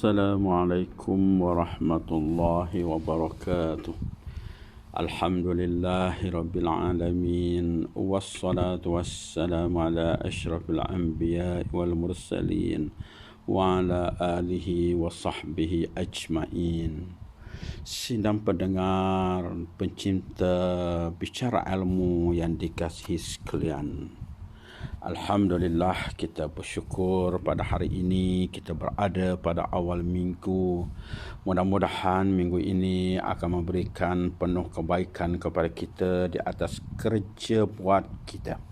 Assalamualaikum warahmatullahi wabarakatuh. Alhamdulillahi rabbil alamin. Wassalatu wassalamu ala asyrafil anbiya wal mursalin wa ala alihi wa sahbihi ajma'in. Sidang pendengar, pencinta bicara ilmu yang dikasihi sekalian, alhamdulillah, kita bersyukur pada hari ini kita berada pada awal minggu. Mudah-mudahan minggu ini akan memberikan penuh kebaikan kepada kita di atas kerja buat kita.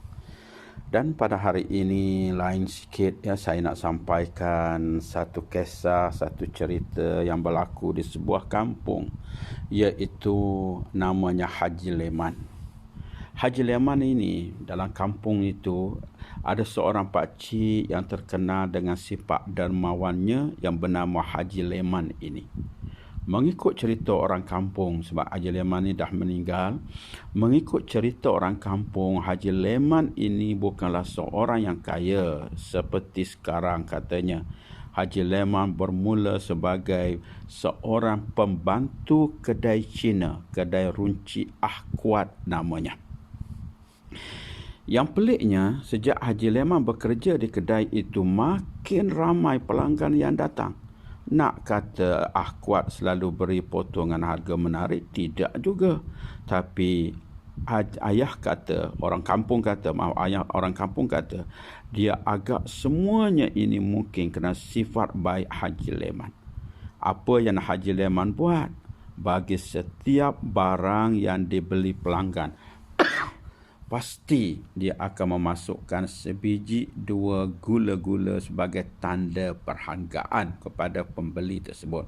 Dan pada hari ini lain sikit saya nak sampaikan satu kisah, satu cerita yang berlaku di sebuah kampung, iaitu namanya Haji Leman. Haji Leman ini, dalam kampung itu ada seorang pakcik yang terkenal dengan sifat dermawannya yang bernama Haji Leman ini. Mengikut cerita orang kampung, sebab Haji Leman ini dah meninggal, mengikut cerita orang kampung, Haji Leman ini bukanlah seorang yang kaya seperti sekarang katanya. Haji Leman bermula sebagai seorang pembantu kedai Cina, kedai runci Ahkwat namanya. Yang peliknya, sejak Haji Leman bekerja di kedai itu, makin ramai pelanggan yang datang. Nak kata Ahkwat selalu beri potongan harga menarik? Tidak juga. Tapi ayah orang kampung kata, dia agak semuanya ini mungkin kerana sifat baik Haji Leman. Apa yang Haji Leman buat? Bagi setiap barang yang dibeli pelanggan, pasti dia akan memasukkan sebiji dua gula-gula sebagai tanda perhargaan kepada pembeli tersebut.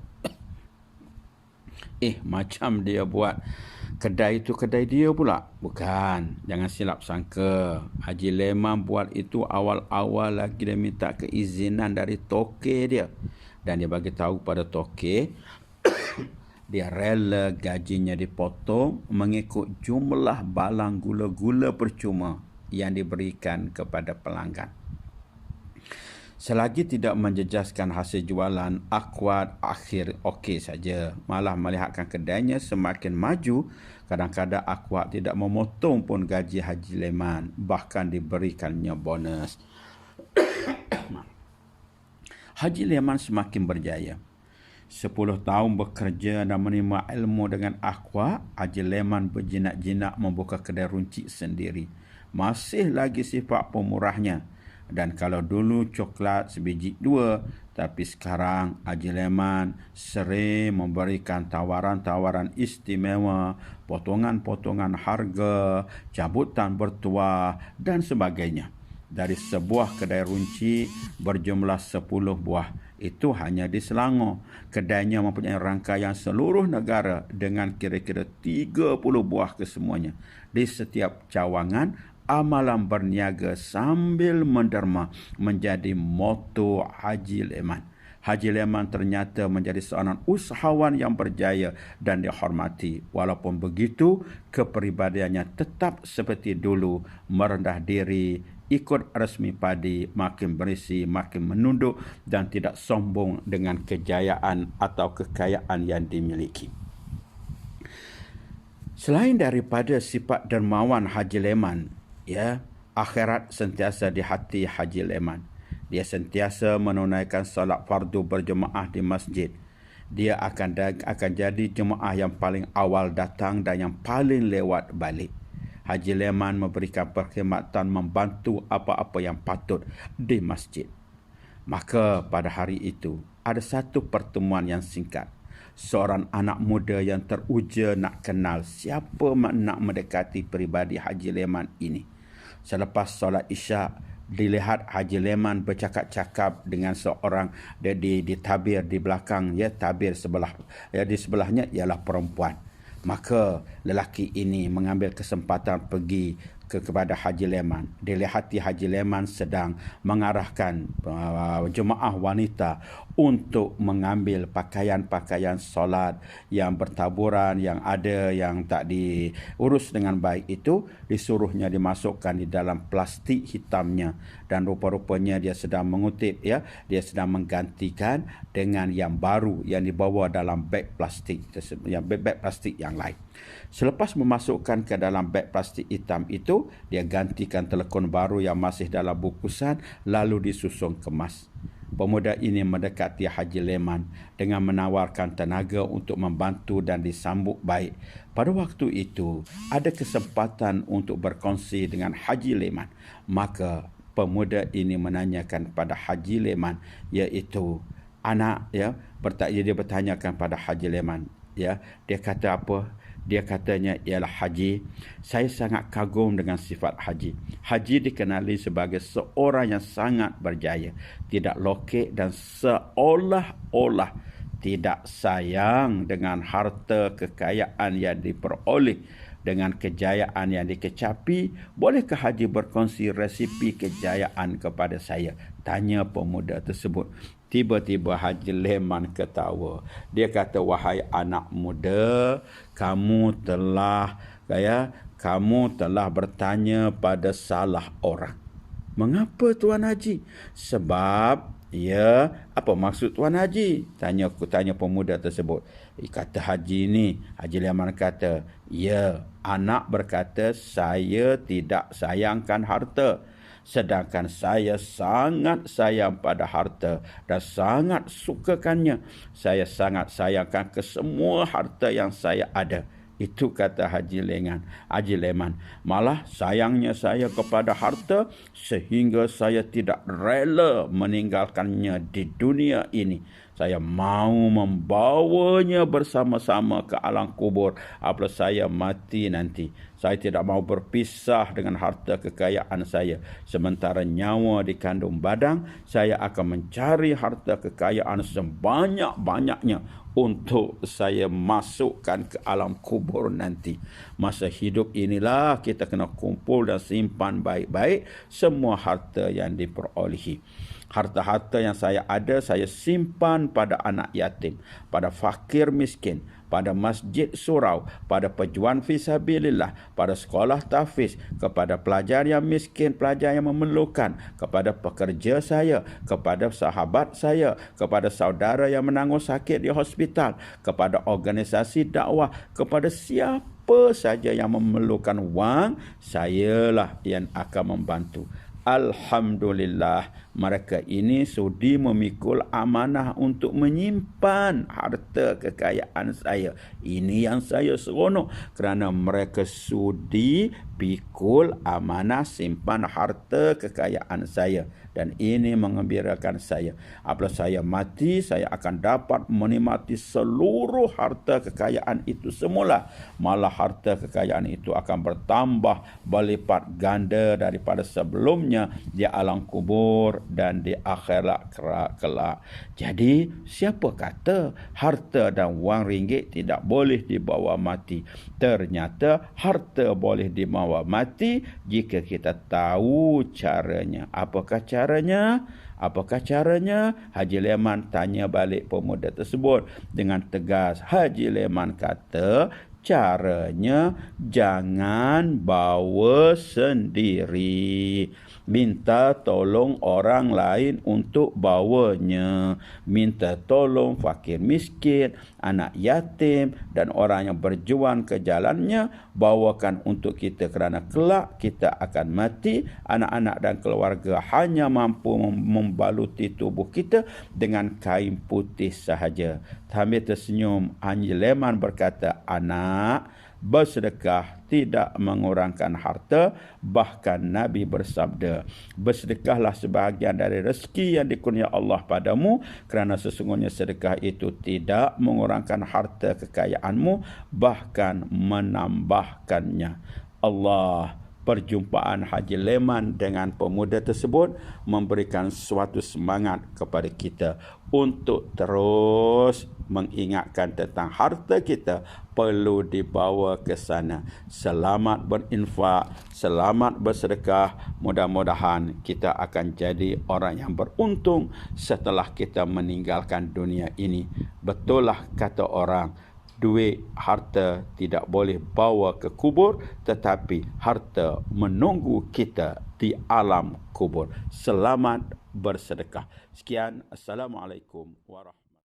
Macam dia buat kedai itu kedai dia pula? Bukan. Jangan silap sangka. Haji Leman buat itu awal-awal lagi dia minta keizinan dari toke dia. Dan dia bagi tahu pada toke, dia rela gajinya dipotong mengikut jumlah balang gula-gula percuma yang diberikan kepada pelanggan. Selagi tidak menjejaskan hasil jualan, Ahkwat akhir okey saja. Malah melihatkan kedainya semakin maju. Kadang-kadang Ahkwat tidak memotong pun gaji Haji Leman, bahkan diberikannya bonus. Haji Leman semakin berjaya. 10 tahun bekerja dan menerima ilmu dengan Ahkwat, Haji Leman berjinak-jinak membuka kedai runcit sendiri. Masih lagi sifat pemurahnya. Dan kalau dulu coklat sebiji 2, tapi sekarang Haji Leman sering memberikan tawaran-tawaran istimewa, potongan-potongan harga, cabutan bertuah dan sebagainya. Dari sebuah kedai runci berjumlah 10 buah. Itu hanya di Selangor. Kedainya mempunyai rangkaian seluruh negara dengan kira-kira 30 buah kesemuanya. Di setiap cawangan, amalan berniaga sambil menderma menjadi moto Haji Leman. Haji Leman ternyata menjadi seorang usahawan yang berjaya dan dihormati. Walaupun begitu, kepribadiannya tetap seperti dulu, merendah diri, ikut resmi padi, makin berisi, makin menunduk dan tidak sombong dengan kejayaan atau kekayaan yang dimiliki. Selain daripada sifat dermawan Haji Leman, akhirat sentiasa di hati Haji Leman. Dia sentiasa menunaikan solat fardu berjemaah di masjid. Dia akan jadi jemaah yang paling awal datang dan yang paling lewat balik. Haji Leman memberikan perkhidmatan membantu apa-apa yang patut di masjid. Maka pada hari itu ada satu pertemuan yang singkat. Seorang anak muda yang teruja nak kenal siapa nak mendekati peribadi Haji Leman ini. Selepas solat Isyak, dilihat Haji Leman bercakap-cakap dengan seorang di tabir di belakang, tabir di sebelahnya ialah perempuan. Maka lelaki ini mengambil kesempatan pergi kepada Haji Leman. Dilihati Haji Leman sedang mengarahkan jemaah wanita untuk mengambil pakaian-pakaian solat yang bertaburan, yang ada yang tak diurus dengan baik itu, disuruhnya dimasukkan di dalam plastik hitamnya, dan rupa-rupanya dia sedang mengutip, ya, dia sedang menggantikan dengan yang baru yang dibawa dalam beg plastik, yang beg plastik yang lain. Selepas memasukkan ke dalam beg plastik hitam itu, dia gantikan telekon baru yang masih dalam bungkusan, lalu disusun kemas. Pemuda ini mendekati Haji Leman dengan menawarkan tenaga untuk membantu dan disambut baik. Pada waktu itu, ada kesempatan untuk berkongsi dengan Haji Leman. Maka pemuda ini menanyakan pada Haji Leman, iaitu anak, ya, dia bertanyakan pada Haji Leman, ya, dia kata apa? Dia katanya, ialah Haji, saya sangat kagum dengan sifat Haji. Haji dikenali sebagai seorang yang sangat berjaya, tidak lokek dan seolah-olah tidak sayang dengan harta kekayaan yang diperoleh, dengan kejayaan yang dikecapi. Bolehkah Haji berkongsi resipi kejayaan kepada saya? Tanya pemuda tersebut. Tiba-tiba Haji Leman ketawa. Dia kata, wahai anak muda, kamu telah bertanya pada salah orang. Mengapa Tuan Haji? Sebab, ya, apa maksud Tuan Haji? Tanya pemuda tersebut. Kata Haji ni, Haji Leman kata, ya, anak berkata saya tidak sayangkan harta, sedangkan saya sangat sayang pada harta dan sangat sukakannya. Saya sangat sayangkan ke semua harta yang saya ada. Itu kata Haji Leman. Malah sayangnya saya kepada harta sehingga saya tidak rela meninggalkannya di dunia ini. Saya mau membawanya bersama-sama ke alam kubur apabila saya mati nanti. Saya tidak mau berpisah dengan harta kekayaan saya. Sementara nyawa dikandung badan, saya akan mencari harta kekayaan sebanyak-banyaknya untuk saya masukkan ke alam kubur nanti. Masa hidup inilah kita kena kumpul dan simpan baik-baik semua harta yang diperolehi. Harta-harta yang saya ada, saya simpan pada anak yatim, pada fakir miskin, pada masjid surau, pada pejuang fisabilillah, pada sekolah tahfiz, kepada pelajar yang miskin, pelajar yang memerlukan, kepada pekerja saya, kepada sahabat saya, kepada saudara yang menanggung sakit di hospital, kepada organisasi dakwah, kepada siapa saja yang memerlukan wang, sayalah yang akan membantu. Alhamdulillah, mereka ini sudi memikul amanah untuk menyimpan harta kekayaan saya. Ini yang saya seronok, kerana mereka sudi pikul amanah simpan harta kekayaan saya. Dan ini mengembirakan saya. Apabila saya mati, saya akan dapat menikmati seluruh harta kekayaan itu semula. Malah harta kekayaan itu akan bertambah berlipat ganda daripada sebelumnya di alam kubur dan di akhirat kelak. Jadi, siapa kata harta dan wang ringgit tidak boleh dibawa mati? Ternyata harta boleh dibawa mati jika kita tahu caranya. Apakah caranya? Haji Leman tanya balik pemuda tersebut dengan tegas. Haji Leman kata, caranya jangan bawa sendiri. Minta tolong orang lain untuk bawanya. Minta tolong fakir miskin, anak yatim dan orang yang berjuang ke jalannya. Bawakan untuk kita, kerana kelak kita akan mati. Anak-anak dan keluarga hanya mampu membaluti tubuh kita dengan kain putih sahaja. Sambil tersenyum, Haji Leman berkata, anak, bersedekah tidak mengurangkan harta. Bahkan Nabi bersabda, bersedekahlah sebahagian dari rezeki yang dikurnia Allah padamu, kerana sesungguhnya sedekah itu tidak mengurangkan harta kekayaanmu, bahkan menambahkannya. Allah perjumpaan Haji Leman dengan pemuda tersebut memberikan suatu semangat kepada kita untuk terus mengingatkan tentang harta kita perlu dibawa ke sana. Selamat berinfak, selamat bersedekah. Mudah-mudahan kita akan jadi orang yang beruntung setelah kita meninggalkan dunia ini. Betullah kata orang, duit, harta tidak boleh bawa ke kubur, tetapi harta menunggu kita di alam kubur. Selamat bersedekah. Sekian. Assalamualaikum warahmatullahi wabarakatuh.